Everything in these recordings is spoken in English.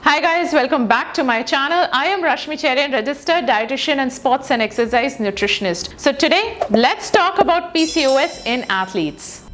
Hi guys, welcome back to my channel. I am Rashmi, Cherian, registered dietitian and sports and exercise nutritionist. So today, let's talk about PCOS in athletes.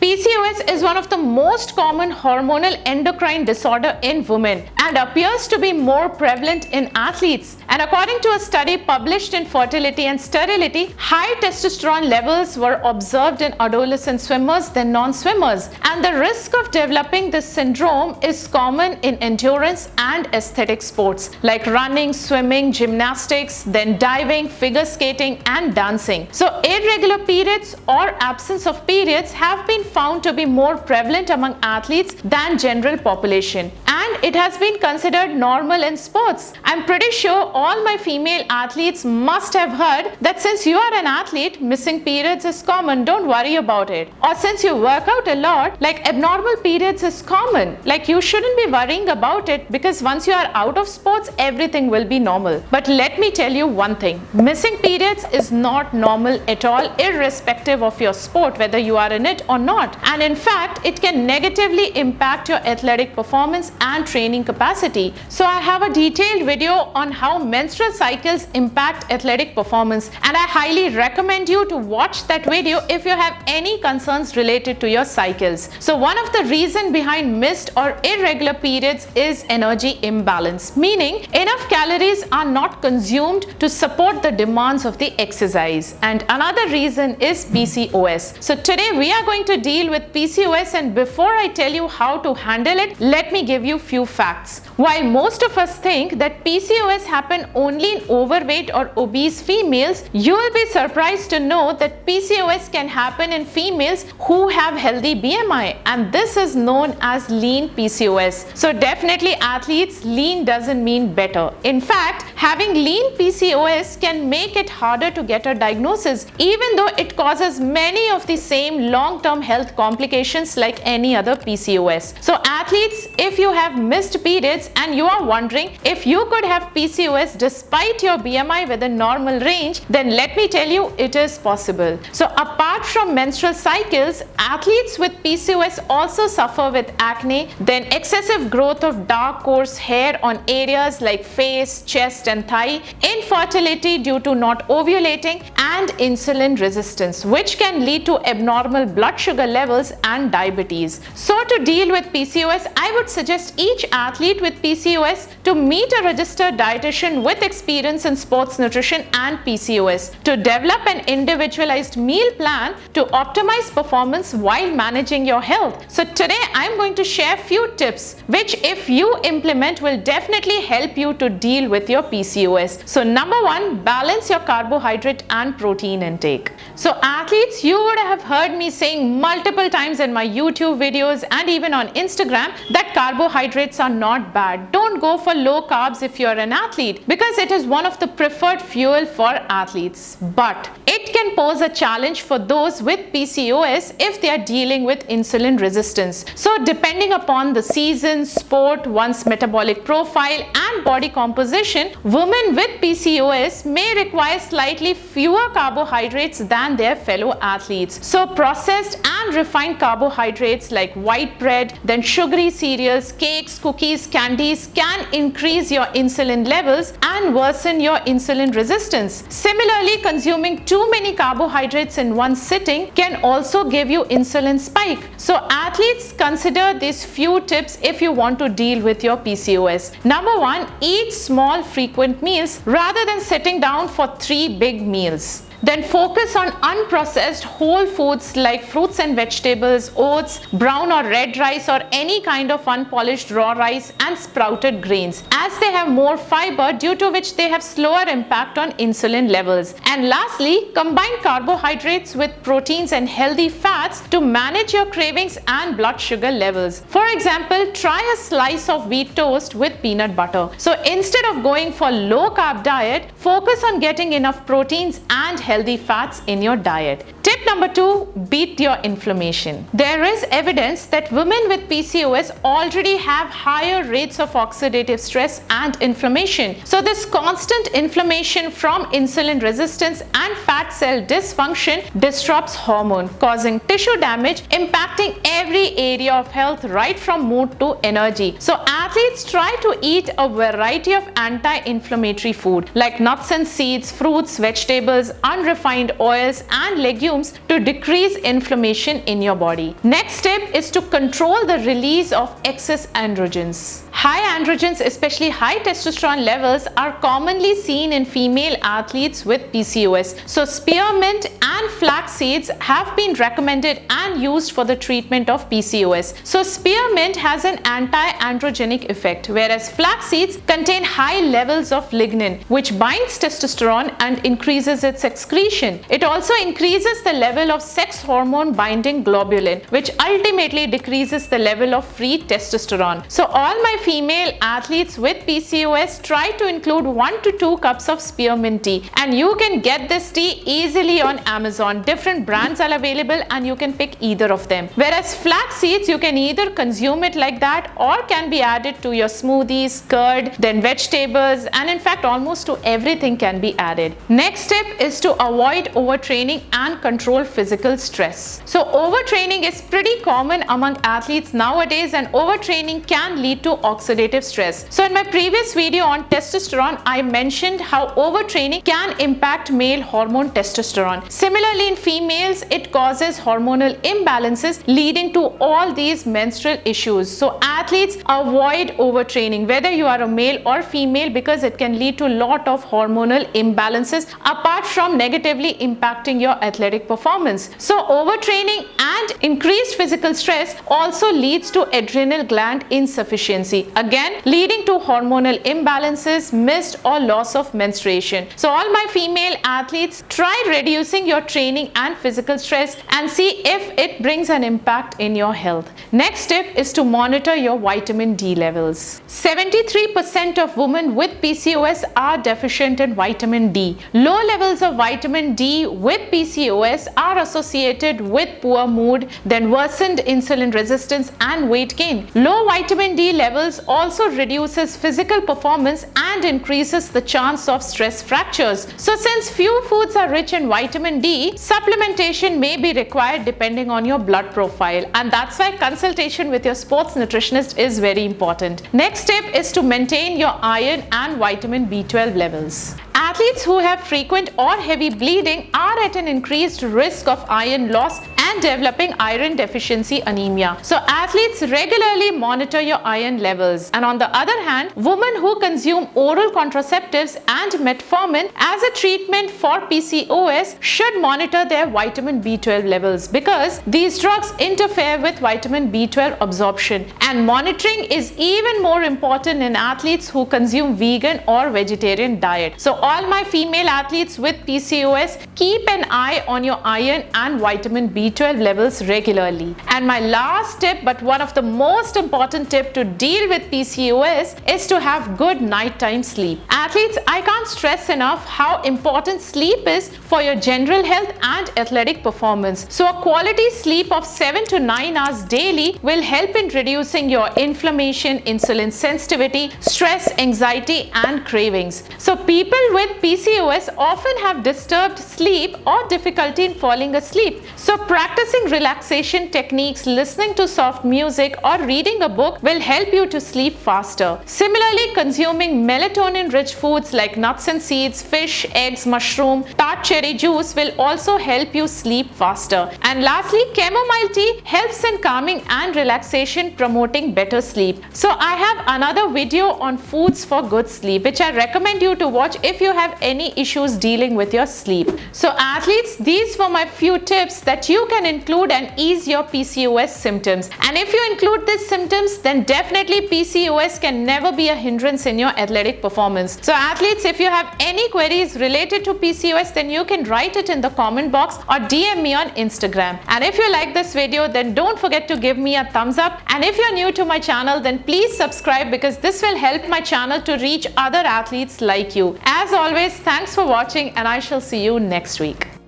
PCOS is one of the most common hormonal endocrine disorder in women and appears to be more prevalent in athletes. And according to a study published in Fertility and Sterility, high testosterone levels were observed in adolescent swimmers than non-swimmers. And the risk of developing this syndrome is common in endurance and aesthetic sports like running, swimming, gymnastics, then diving, figure skating, and dancing. So irregular periods or absence of periods have been found to be more prevalent among athletes than general population, and it has been considered normal in sports. I'm pretty sure all my female athletes must have heard that since you are an athlete, missing periods is common, don't worry about it. Or since you work out a lot, like abnormal periods is common, like you shouldn't be worrying about it because once you are out of sports, everything will be normal. But let me tell you one thing, missing periods is not normal at all, irrespective of your sport, whether you are in it or not. And in fact, it can negatively impact your athletic performance and training capacity. So I have a detailed video on how menstrual cycles impact athletic performance, and I highly recommend you to watch that video if you have any concerns related to your cycles. So one of the reasons behind missed or irregular periods is energy imbalance, meaning enough calories are not consumed to support the demands of the exercise. And another reason is PCOS. So today we are going to deal with PCOS, and before I tell you how to handle it, let me give you few facts. While most of us think that PCOS happen only in overweight or obese females, you will be surprised to know that PCOS can happen in females who have healthy BMI, and this is known as lean PCOS. So definitely athletes, lean doesn't mean better. In fact, having lean PCOS can make it harder to get a diagnosis, even though it causes many of the same long-term health complications like any other PCOS. So athletes, if you have missed periods and you are wondering if you could have PCOS despite your BMI within normal range, then let me tell you, it is possible. So apart from menstrual cycles, athletes with PCOS also suffer with acne, then excessive growth of dark coarse hair on areas like face, chest and thigh, infertility due to not ovulating, and insulin resistance, which can lead to abnormal blood sugar levels and diabetes. So to deal with PCOS, I would suggest each athlete with PCOS to meet a registered dietitian with experience in sports nutrition and PCOS to develop an individualized meal plan to optimize performance while managing your health. So today I'm going to share few tips which if you implement will definitely help you to deal with your PCOS. So number one, balance your carbohydrate and protein intake. So athletes, you would have heard me saying multiple times in my YouTube videos and even on Instagram that carbohydrates are not bad. Don't go for low carbs if you're an athlete because it is one of the preferred fuel for athletes. But it can pose a challenge for those with PCOS if they are dealing with insulin resistance. So depending upon the season, sport, one's metabolic profile and body composition, women with PCOS may require slightly fewer carbohydrates than their fellow athletes. So processed and refined carbohydrates like white bread, then sugary cereals, cakes, cookies, candies can increase your insulin levels and worsen your insulin resistance. Similarly, consuming too many carbohydrates in one sitting can also give you insulin spike. So athletes, consider these few tips if you want to deal with your PCOS. Number one, eat small frequent meals rather than sitting down for 3 big meals. Then focus on unprocessed whole foods like fruits and vegetables, oats, brown or red rice or any kind of unpolished raw rice and sprouted grains, as they have more fiber, due to which they have slower impact on insulin levels. And lastly, combine carbohydrates with proteins and healthy fats to manage your cravings and blood sugar levels. For example, try a slice of wheat toast with peanut butter. So instead of going for low carb diet, focus on getting enough proteins and healthy fats in your diet. Tip number 2, beat your inflammation. There is evidence that women with PCOS already have higher rates of oxidative stress and inflammation. So this constant inflammation from insulin resistance and fat cell dysfunction disrupts hormone, causing tissue damage, impacting every area of health right from mood to energy. So athletes try to eat a variety of anti-inflammatory food like nuts and seeds, fruits, vegetables, unrefined oils and legumes to decrease inflammation in your body. Next step is to control the release of excess androgens. High androgens, especially high testosterone levels, are commonly seen in female athletes with PCOS. So spearmint and flax seeds have been recommended and used for the treatment of PCOS. So spearmint has an anti-androgenic effect, whereas flax seeds contain high levels of lignin, which binds testosterone and increases its excretion. It also increases the level of sex hormone binding globulin, which ultimately decreases the level of free testosterone. So all my female athletes with PCOS try to include 1 to 2 cups of spearmint tea, and you can get this tea easily on Amazon. Different brands are available and you can pick either of them. Whereas flax seeds, you can either consume it like that or can be added to your smoothies, curd, then vegetables, and in fact almost to everything can be added. Next step is to avoid overtraining and control physical stress. So overtraining is pretty common among athletes nowadays, and overtraining can lead to oxidative stress. So in my previous video on testosterone, I mentioned how overtraining can impact male hormone testosterone. Similarly, in females, it causes hormonal imbalances leading to all these menstrual issues. So athletes avoid overtraining, whether you are a male or female, because it can lead to a lot of hormonal imbalances apart from negatively impacting your athletic performance. So overtraining and increased physical stress also leads to adrenal gland insufficiency, again leading to hormonal imbalances, missed or loss of menstruation. So all my female athletes, try reducing your training and physical stress and see if it brings an impact in your health. Next step is to monitor your vitamin D levels. 73% of women with PCOS are deficient in vitamin D. Low levels of vitamin D with PCOS are associated with poor mood, then worsened insulin resistance and weight gain. Low vitamin D levels also reduces physical performance and increases the chance of stress fractures. So since few foods are rich in vitamin D, supplementation may be required depending on your blood profile, and that's why consultation with your sports nutritionist is very important. Next step is to maintain your iron and vitamin B12 levels. Athletes who have frequent or heavy bleeding are at an increased risk of iron loss and developing iron deficiency anemia. So athletes regularly monitor your iron levels. And on the other hand, women who consume oral contraceptives and metformin as a treatment for PCOS should monitor their vitamin B12 levels, because these drugs interfere with vitamin B12 absorption, and monitoring is even more important in athletes who consume vegan or vegetarian diet. So all my female athletes with PCOS, keep an eye on your iron and vitamin B12 levels regularly. And my last tip, but one of the most important tip to deal with PCOS, is to have good nighttime sleep. Athletes, I can't stress enough how important sleep is for your general health and athletic performance. So a quality sleep of 7 to 9 hours daily will help in reducing your inflammation, insulin sensitivity, stress, anxiety and cravings. So people with PCOS often have disturbed sleep or difficulty in falling asleep. So practicing relaxation techniques, listening to soft music or reading a book will help you to sleep faster. Similarly, consuming melatonin-rich foods like nuts and seeds, fish, eggs, mushroom, tart cherry juice will also help you sleep faster. And lastly, chamomile tea helps in calming and relaxation, promoting better sleep. So I have another video on foods for good sleep, which I recommend you to watch if you have any issues dealing with your sleep. So athletes, these were my few tips that you can can include and ease your PCOS symptoms. And if you include these symptoms, then definitely PCOS can never be a hindrance in your athletic performance. So athletes, if you have any queries related to PCOS, then you can write it in the comment box or DM me on Instagram. And if you like this video, then don't forget to give me a thumbs up. And if you're new to my channel, then please subscribe, because this will help my channel to reach other athletes like you. As always, thanks for watching, and I shall see you next week.